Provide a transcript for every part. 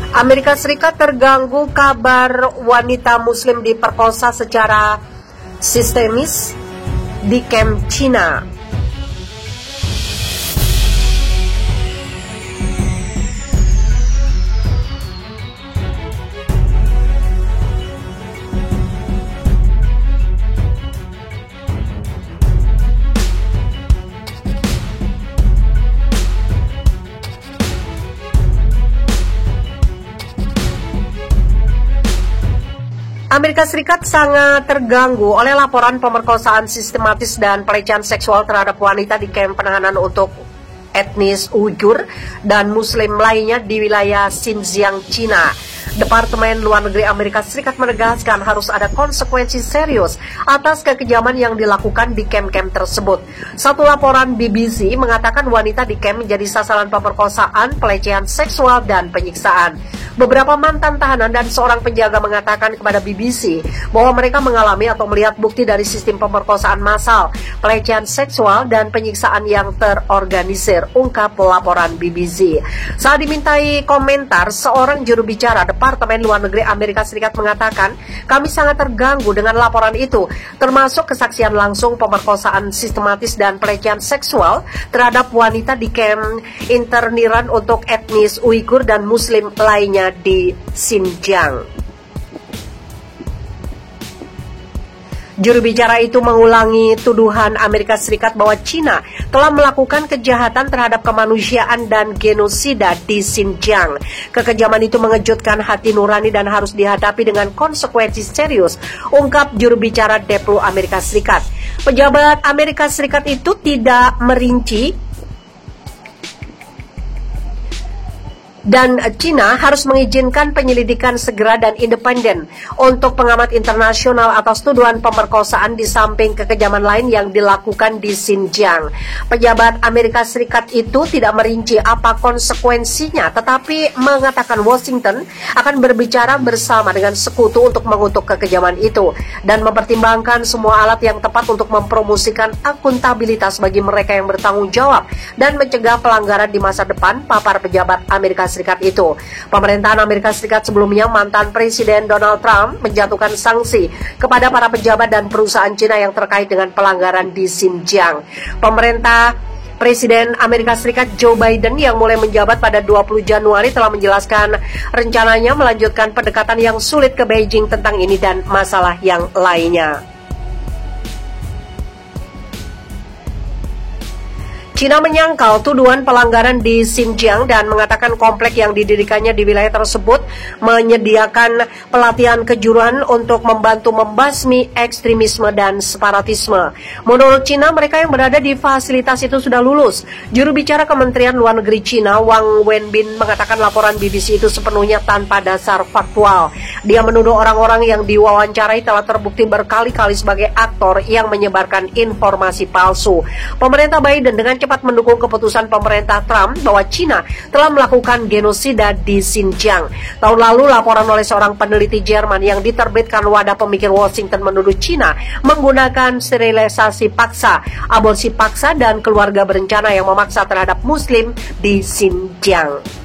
Amerika Serikat terganggu kabar wanita Muslim diperkosa secara sistemis di kamp Cina. Amerika Serikat sangat terganggu oleh laporan pemerkosaan sistematis dan pelecehan seksual terhadap wanita di kamp penahanan untuk etnis Uighur dan Muslim lainnya di wilayah Xinjiang, Cina. Departemen Luar Negeri Amerika Serikat menegaskan harus ada konsekuensi serius atas kekejaman yang dilakukan di kamp-kamp tersebut. Satu laporan BBC mengatakan wanita di kamp menjadi sasaran pemerkosaan, pelecehan seksual, dan penyiksaan. Beberapa mantan tahanan dan seorang penjaga mengatakan kepada BBC bahwa mereka mengalami atau melihat bukti dari sistem pemerkosaan massal, pelecehan seksual, dan penyiksaan yang terorganisir, ungkap laporan BBC. Saat dimintai komentar, seorang juru bicara Departemen Luar Negeri Amerika Serikat mengatakan, "Kami sangat terganggu dengan laporan itu, termasuk kesaksian langsung pemerkosaan sistematis dan pelecehan seksual terhadap wanita di kamp interniran untuk etnis Uighur dan Muslim lainnya di Xinjiang." Juru bicara itu mengulangi tuduhan Amerika Serikat bahwa Cina telah melakukan kejahatan terhadap kemanusiaan dan genosida di Xinjiang. Kekejaman itu mengejutkan hati nurani dan harus dihadapi dengan konsekuensi serius, ungkap juru bicara Deplu Amerika Serikat. Pejabat Amerika Serikat itu tidak merinci dan Cina harus mengizinkan penyelidikan segera dan independen untuk pengamat internasional atas tuduhan pemerkosaan di samping kekejaman lain yang dilakukan di Xinjiang. Pejabat Amerika Serikat itu tidak merinci apa konsekuensinya, tetapi mengatakan Washington akan berbicara bersama dengan sekutu untuk mengutuk kekejaman itu dan mempertimbangkan semua alat yang tepat untuk mempromosikan akuntabilitas bagi mereka yang bertanggung jawab dan mencegah pelanggaran di masa depan, papar pejabat Amerika Serikat itu. Pemerintahan Amerika Serikat sebelumnya, mantan Presiden Donald Trump menjatuhkan sanksi kepada para pejabat dan perusahaan Cina yang terkait dengan pelanggaran di Xinjiang. Pemerintah Presiden Amerika Serikat Joe Biden yang mulai menjabat pada 20 Januari telah menjelaskan rencananya melanjutkan pendekatan yang sulit ke Beijing tentang ini dan masalah yang lainnya. Cina menyangkal tuduhan pelanggaran di Xinjiang dan mengatakan komplek yang didirikannya di wilayah tersebut menyediakan pelatihan kejuruan untuk membantu membasmi ekstremisme dan separatisme. Menurut Cina, mereka yang berada di fasilitas itu sudah lulus. Juru bicara Kementerian Luar Negeri Cina, Wang Wenbin, mengatakan laporan BBC itu sepenuhnya tanpa dasar faktual. Dia menuduh orang-orang yang diwawancarai telah terbukti berkali-kali sebagai aktor yang menyebarkan informasi palsu. Pemerintah Biden dengan cepat mendukung keputusan pemerintah Trump bahwa Cina telah melakukan genosida di Xinjiang. Tahun lalu, laporan oleh seorang peneliti Jerman yang diterbitkan wadah pemikir Washington menuduh Cina menggunakan sterilisasi paksa, aborsi paksa, dan keluarga berencana yang memaksa terhadap Muslim di Xinjiang.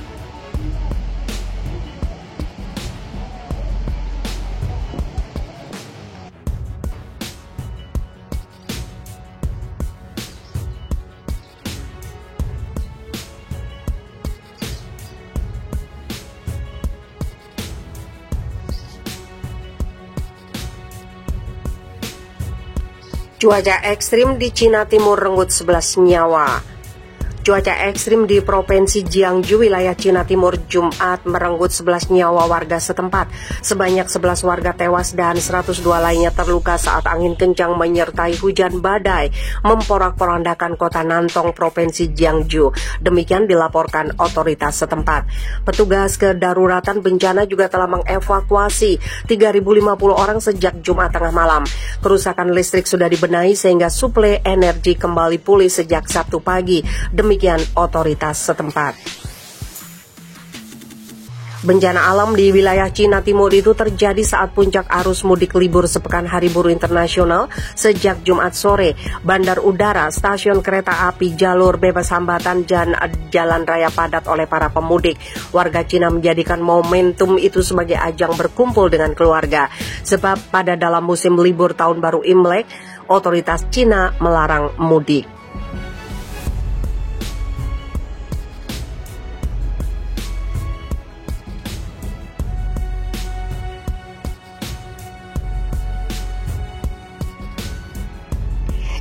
Cuaca ekstrim di Cina Timur renggut 11 nyawa. Cuaca ekstrim di Provinsi Jiangsu, wilayah Cina Timur, Jumat merenggut 11 nyawa warga setempat. Sebanyak 11 warga tewas dan 102 lainnya terluka saat angin kencang menyertai hujan badai memporak-porandakan kota Nantong, Provinsi Jiangsu. Demikian dilaporkan otoritas setempat. Petugas kedaruratan bencana juga telah mengevakuasi 3.050 orang sejak Jumat tengah malam. Kerusakan listrik sudah dibenahi sehingga suplai energi kembali pulih sejak Sabtu pagi. Demikian otoritas setempat. Bencana alam di wilayah Cina Timur itu terjadi saat puncak arus mudik libur sepekan Hari Buruh Internasional sejak Jumat sore. Bandar udara, stasiun kereta api, jalur bebas hambatan, dan jalan raya padat oleh para pemudik. Warga Cina menjadikan momentum itu sebagai ajang berkumpul dengan keluarga. Sebab pada dalam musim libur Tahun Baru Imlek, otoritas Cina melarang mudik.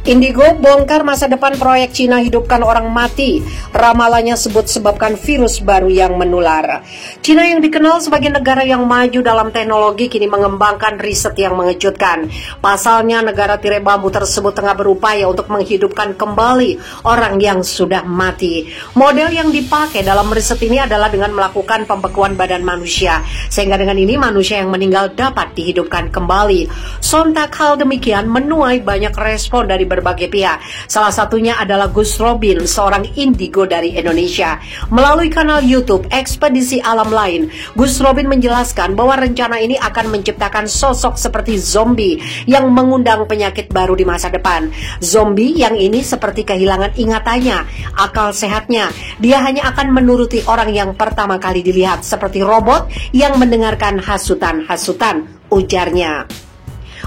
Indigo bongkar masa depan proyek Cina hidupkan orang mati. Ramalannya sebabkan virus baru yang menular. Cina yang dikenal sebagai negara yang maju dalam teknologi kini mengembangkan riset yang mengejutkan. Pasalnya negara tirai bambu tersebut tengah berupaya untuk menghidupkan kembali orang yang sudah mati. Model yang dipakai dalam riset ini adalah dengan melakukan pembekuan badan manusia. Sehingga dengan ini manusia yang meninggal dapat dihidupkan kembali. Sontak hal demikian menuai banyak respon dari berbagai pihak. Salah satunya adalah Gus Robin, seorang indigo dari Indonesia. Melalui kanal YouTube Ekspedisi Alam Lain, Gus Robin menjelaskan bahwa rencana ini akan menciptakan sosok seperti zombie yang mengundang penyakit baru di masa depan. Zombie yang ini seperti kehilangan ingatannya, akal sehatnya. Dia hanya akan menuruti orang yang pertama kali dilihat, seperti robot yang mendengarkan hasutan-hasutan, ujarnya.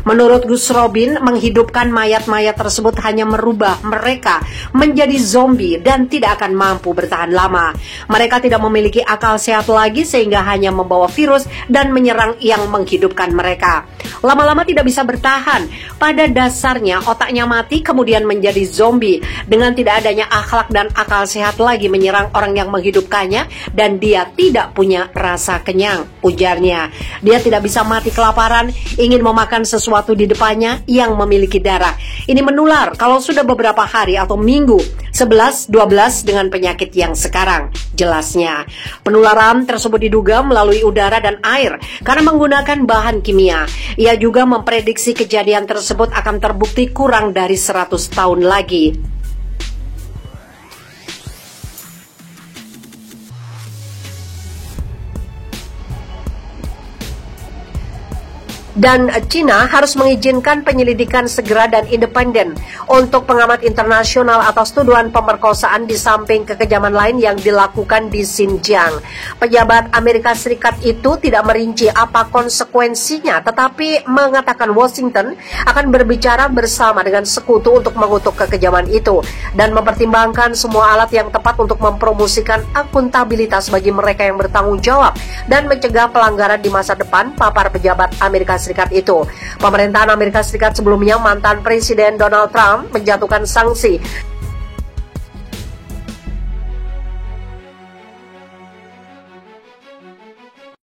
Menurut Gus Robin, menghidupkan mayat-mayat tersebut hanya merubah mereka menjadi zombie dan tidak akan mampu bertahan lama. Mereka tidak memiliki akal sehat lagi sehingga hanya membawa virus dan menyerang yang menghidupkan mereka. Lama-lama tidak bisa bertahan. Pada dasarnya otaknya mati kemudian menjadi zombie dengan tidak adanya akhlak dan akal sehat lagi menyerang orang yang menghidupkannya dan dia tidak punya rasa kenyang, ujarnya. Dia tidak bisa mati kelaparan, ingin memakan sesuatu di depannya yang memiliki darah. Ini menular kalau sudah beberapa hari atau minggu, 11-12 dengan penyakit yang sekarang, jelasnya. Penularan tersebut diduga melalui udara dan air karena menggunakan bahan kimia. Ia juga memprediksi kejadian tersebut akan terbukti kurang dari 100 tahun lagi. Dan Cina harus mengizinkan penyelidikan segera dan independen untuk pengamat internasional atas tuduhan pemerkosaan di samping kekejaman lain yang dilakukan di Xinjiang. Pejabat Amerika Serikat itu tidak merinci apa konsekuensinya, tetapi mengatakan Washington akan berbicara bersama dengan sekutu untuk mengutuk kekejaman itu dan mempertimbangkan semua alat yang tepat untuk mempromosikan akuntabilitas bagi mereka yang bertanggung jawab dan mencegah pelanggaran di masa depan, papar pejabat Amerika Serikat itu. Pemerintahan Amerika Serikat sebelumnya, mantan Presiden Donald Trump menjatuhkan sanksi